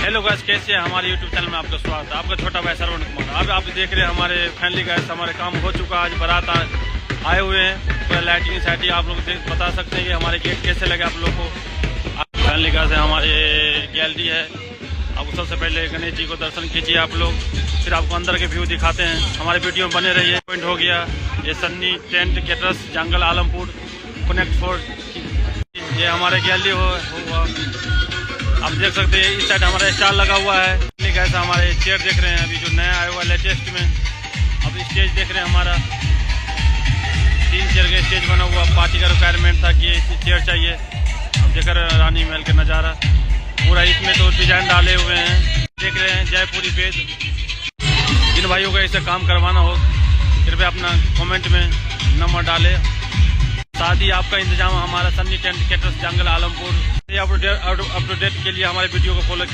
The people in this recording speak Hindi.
हेलो गाइस, कैसे हैं? हमारे यूट्यूब चैनल में आपका स्वागत है। आपका छोटा भाई श्रवण कुमार। अब आप देख रहे हैं हमारे फैमिली गाइस, हमारे काम हो चुका। आज बारात आए हुए हैं, पूरा लाइटिंग साइटिंग आप लोग बता सकते हैं कि हमारे गेट कैसे लगे आप लोग को। फैमिली गाइस हमारे गैलरी है। अब सबसे पहले गणेश जी को दर्शन कीजिए आप लोग, फिर आपको अंदर के व्यू दिखाते हैं। हमारे वीडियो में बने रहिए। पॉइंट हो गया ये Sunny tent caterers Jangal Alampur connect 4। ये हमारे गैलरी हुआ। आप देख सकते हैं इस साइड हमारा स्टार लगा हुआ है। कैसा हमारे चेयर देख रहे हैं, अभी जो नया आया हुआ लेटेस्ट में। अब स्टेज देख रहे हैं हमारा 3 चेयर का स्टेज बना हुआ। पार्टी का रिक्वायरमेंट था कि चेयर चाहिए। अब देख रहे हैं रानी महल का नज़ारा पूरा। इसमें तो डिजाइन डाले हुए हैं, देख रहे हैं जयपुरी पेज। जिन भाइयों को ऐसे काम करवाना हो कृपया अपना कमेंट में नंबर डाले। साथ ही आपका इंतजाम हमारा Sunny tent caterers Jangal Alampur. Up to date के लिए हमारे वीडियो को फॉलो